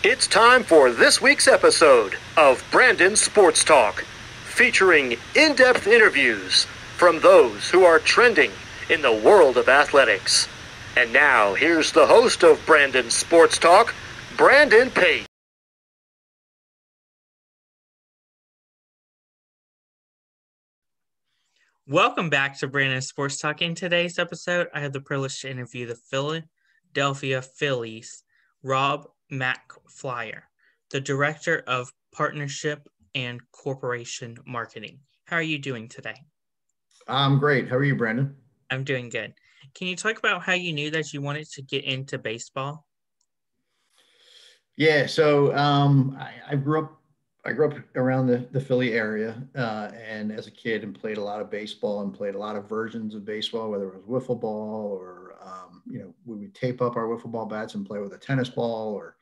It's time for this week's episode of Brandon Sports Talk, featuring in-depth interviews from those who are trending in the world of athletics. And now, here's the host of Brandon Sports Talk, Brandon Pate. Welcome back to Brandon Sports Talk. In today's episode, I have the privilege to interview the Philadelphia Phillies, Rob MacPherson, the Director of Partnership and Corporation Marketing. How are you doing today? I'm great. How are you, Brandon? I'm doing good. Can you talk about how you knew that you wanted to get into baseball? Yeah, so I grew up around the Philly area, and as a kid, and played a lot of baseball and played a lot of versions of baseball, whether it was wiffle ball or we would tape up our wiffle ball bats and play with a tennis ball, or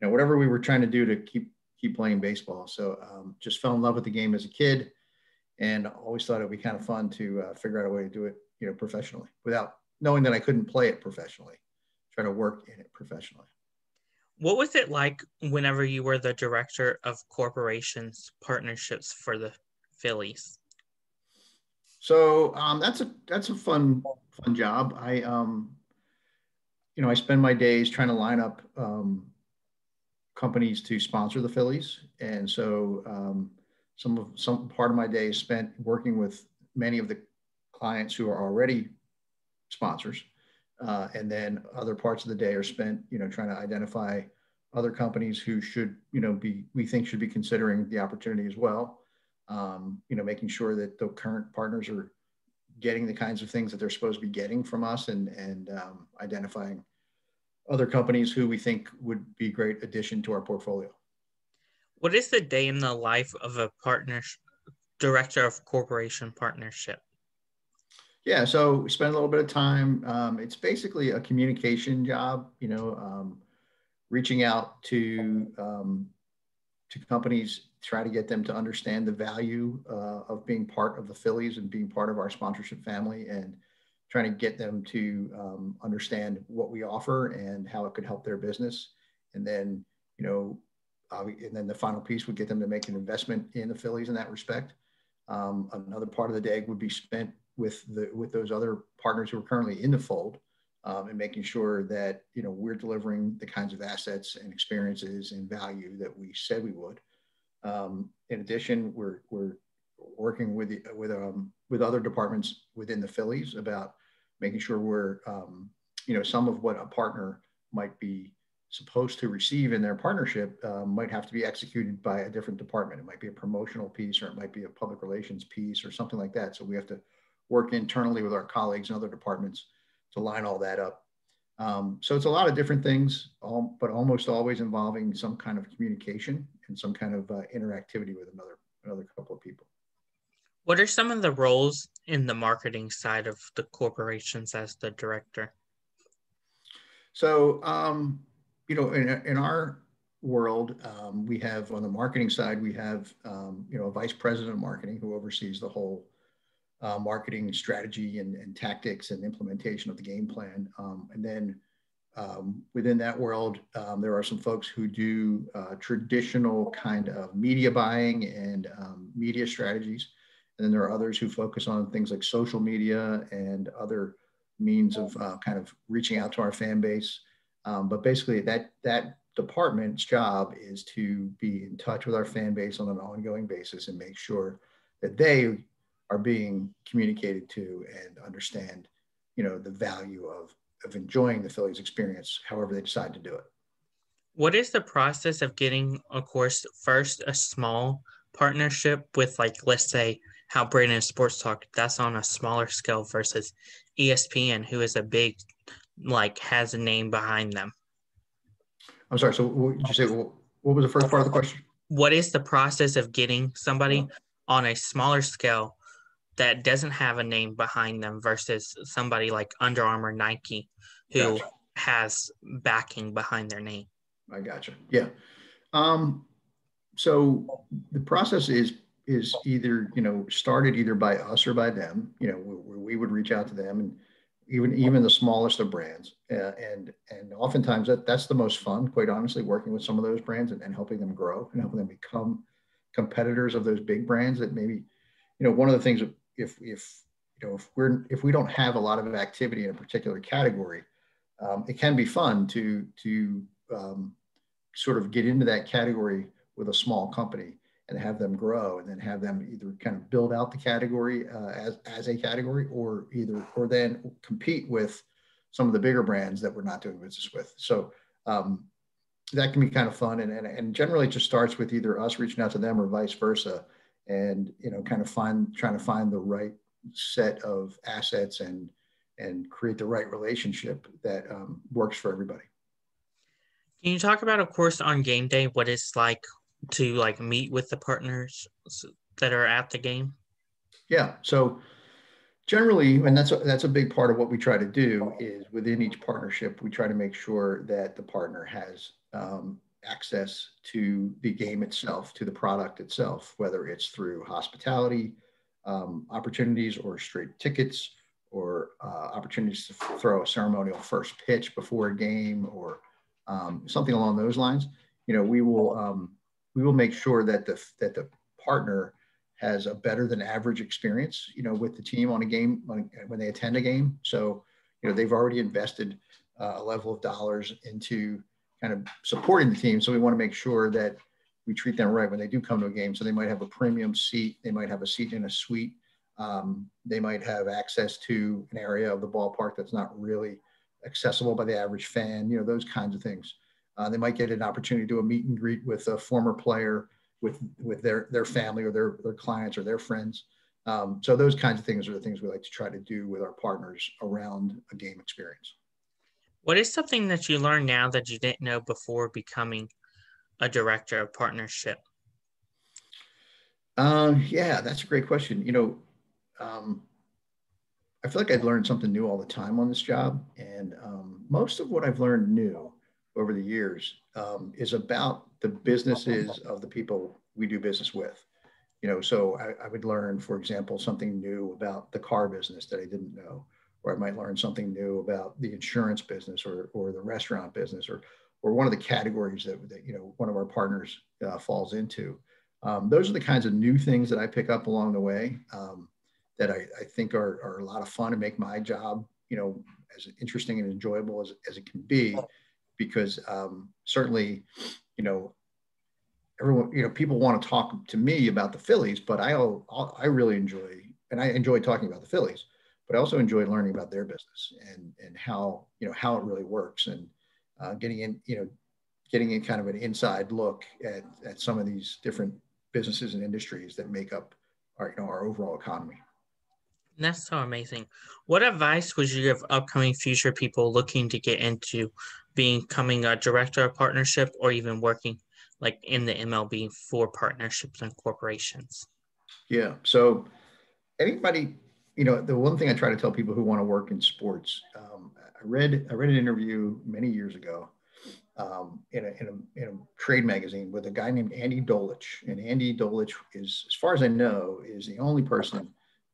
whatever we were trying to do to keep playing baseball. So just fell in love with the game as a kid, and always thought it'd be kind of fun to figure out a way to do it professionally without knowing that I couldn't play it professionally, try to work in it professionally. What was it like whenever you were the Director of Corporations Partnerships for the Phillies? So that's a fun job. I spend my days trying to line up companies to sponsor the Phillies, and so some part of my day is spent working with many of the clients who are already sponsors, and then other parts of the day are spent trying to identify other companies who should we think should be considering the opportunity as well. Making sure that the current partners are getting the kinds of things that they're supposed to be getting from us, and identifying other companies who we think would be a great addition to our portfolio. What is the day in the life of a Director of Corporation Partnership? Yeah, so we spend a little bit of time. It's basically a communication job, reaching out to companies, try to get them to understand the value of being part of the Phillies and being part of our sponsorship family, and trying to get them to understand what we offer and how it could help their business. And then, the final piece would get them to make an investment in the Phillies in that respect. Another part of the day would be spent with those other partners who are currently in the fold, and making sure that we're delivering the kinds of assets and experiences and value that we said we would. In addition, we're working with other departments within the Phillies about making sure we're some of what a partner might be supposed to receive in their partnership might have to be executed by a different department. It might be a promotional piece, or it might be a public relations piece, or something like that. So we have to work internally with our colleagues in other departments to line all that up. So it's a lot of different things, but almost always involving some kind of communication and some kind of interactivity with another couple of people. What are some of the roles in the marketing side of the corporations as the director? So, in our world, we have, on the marketing side, we have, a vice president of marketing who oversees the whole marketing strategy and tactics and implementation of the game plan. And then within that world, there are some folks who do traditional kind of media buying and media strategies. And then there are others who focus on things like social media and other means of kind of reaching out to our fan base. But basically that department's job is to be in touch with our fan base on an ongoing basis and make sure that they are being communicated to and understand, the value of enjoying the Phillies experience, however they decide to do it. What is the process of getting, of course, first a small partnership with, like, let's say, how Brandon Sports Talk, that's on a smaller scale, versus ESPN, who is a big, has a name behind them? I'm sorry, so what did you say? What was the first part of the question? What is the process of getting somebody on a smaller scale that doesn't have a name behind them versus somebody like Under Armour, Nike, who has backing behind their name? I gotcha. Yeah. So the process is either, started either by us or by them, where we would reach out to them even the smallest of brands. And oftentimes that's the most fun, quite honestly, working with some of those brands and helping them grow and helping them become competitors of those big brands that maybe, one of the things, if we don't have a lot of activity in a particular category, it can be fun to sort of get into that category with a small company and have them grow, and then have them either kind of build out the category as a category, or then compete with some of the bigger brands that we're not doing business with. So that can be kind of fun, and generally it just starts with either us reaching out to them or vice versa, and kind of trying to find the right set of assets and create the right relationship that works for everybody. Can you talk about, of course, on game day, what it's like to meet with the partners that are at the game? Yeah. So generally, and that's a big part of what we try to do, is within each partnership, we try to make sure that the partner has access to the game itself, to the product itself, whether it's through hospitality opportunities or straight tickets, or opportunities to throw a ceremonial first pitch before a game, or something along those lines. We will make sure that the partner has a better than average experience, with the team on a game when they attend a game. So, they've already invested a level of dollars into kind of supporting the team. So we want to make sure that we treat them right when they do come to a game. So they might have a premium seat. They might have a seat in a suite. They might have access to an area of the ballpark that's not really accessible by the average fan, those kinds of things. They might get an opportunity to do a meet and greet with a former player, with their family or their clients or their friends. So those kinds of things are the things we like to try to do with our partners around a game experience. What is something that you learn now that you didn't know before becoming a director of partnership? Yeah, that's a great question. I feel like I've learned something new all the time on this job. And most of what I've learned new over the years is about the businesses of the people we do business with. So I would learn, for example, something new about the car business that I didn't know, or I might learn something new about the insurance business or the restaurant business, or one of the categories that one of our partners falls into. Those are the kinds of new things that I pick up along the way that I think are a lot of fun and make my job, as interesting and enjoyable as it can be, because certainly, everyone, people want to talk to me about the Phillies, but I really enjoy talking about the Phillies, but I also enjoy learning about their business and how it really works, and getting in kind of an inside look at some of these different businesses and industries that make up our overall economy. That's so amazing. What advice would you give upcoming future people looking to get into becoming a director of partnership, or even working in the MLB for partnerships and corporations? Yeah. So anybody, the one thing I try to tell people who want to work in sports, I read an interview many years ago in a trade magazine with a guy named Andy Dolich. And Andy Dolich is, as far as I know, is the only person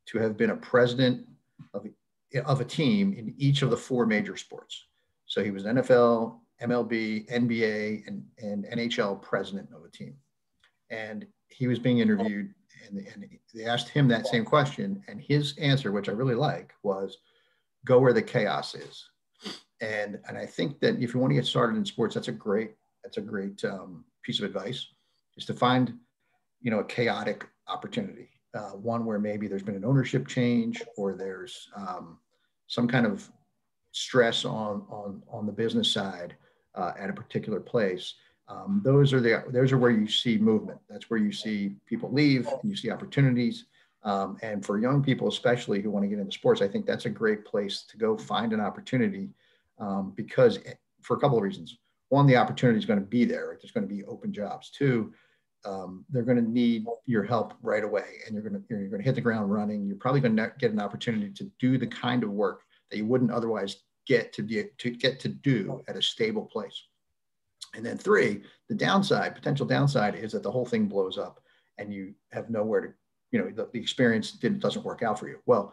to have been a president of a team in each of the four major sports. So he was NFL, MLB, NBA, and NHL president of a team. And he was being interviewed, and they asked him that same question. And his answer, which I really like, was go where the chaos is. And I think that if you want to get started in sports, that's a great piece of advice, is to find, a chaotic opportunity. One where maybe there's been an ownership change, or there's some kind of stress on the business side at a particular place. Those are where you see movement. That's where you see people leave and you see opportunities. And for young people, especially who want to get into sports, I think that's a great place to go find an opportunity, because for a couple of reasons. One, the opportunity is going to be there. Right? There's going to be open jobs. Two, they're going to need your help right away, and you're going to hit the ground running. You're probably going to get an opportunity to do the kind of work that you wouldn't otherwise get to do at a stable place. And then three, the potential downside is that the whole thing blows up and you have nowhere to, the experience doesn't work out for you. Well,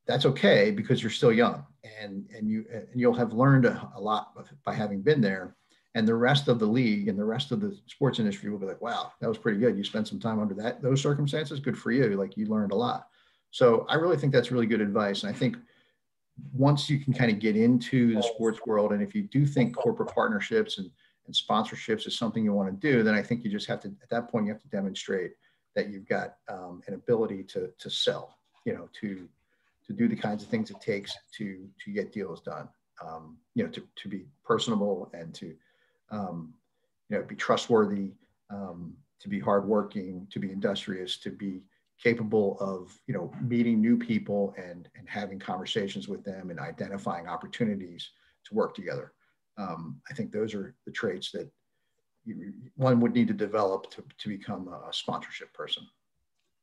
that's okay because you're still young, and you'll have learned a lot by having been there. And the rest of the league and the rest of the sports industry will be like, wow, that was pretty good. You spent some time under those circumstances. Good for you. Like, you learned a lot. So I really think that's really good advice. And I think once you can kind of get into the sports world, and if you do think corporate partnerships and sponsorships is something you want to do, then I think you just have to, at that point, you have to demonstrate that you've got an ability to sell, to do the kinds of things it takes to get deals done, to be personable and to be trustworthy, to be hardworking, to be industrious, to be capable of, meeting new people and having conversations with them and identifying opportunities to work together. I think those are the traits that one would need to develop to become a sponsorship person.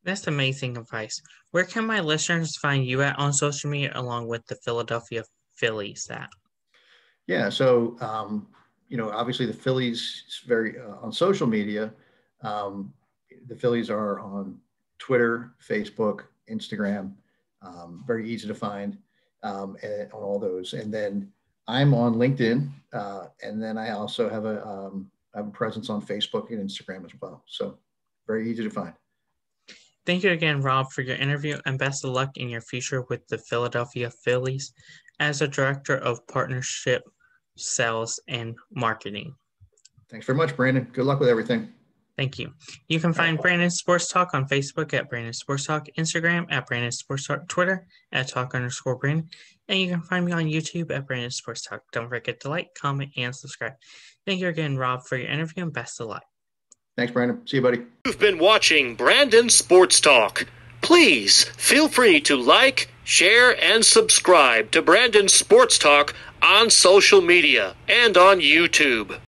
That's amazing advice. Where can my listeners find you at on social media, along with the Philadelphia Phillies at? Yeah, so obviously the Phillies is very on social media. The Phillies are on Twitter, Facebook, Instagram, very easy to find on all those. And then I'm on LinkedIn, and then I also have a presence on Facebook and Instagram as well. So very easy to find. Thank you again, Rob, for your interview, and best of luck in your future with the Philadelphia Phillies as a Director of Partnership, Sales, and Marketing. Thanks very much, Brandon. Good luck with everything. Thank you. You can find Brandon Sports Talk on Facebook at Brandon Sports Talk, Instagram at Brandon Sports Talk, Twitter at Talk_Brandon, and you can find me on YouTube at Brandon Sports Talk. Don't forget to like, comment, and subscribe. Thank you again, Rob, for your interview, and best of luck. Thanks, Brandon. See you, buddy. You've been watching Brandon Sports Talk. Please feel free to like, share, and subscribe to Brandon Sports Talk on social media and on YouTube.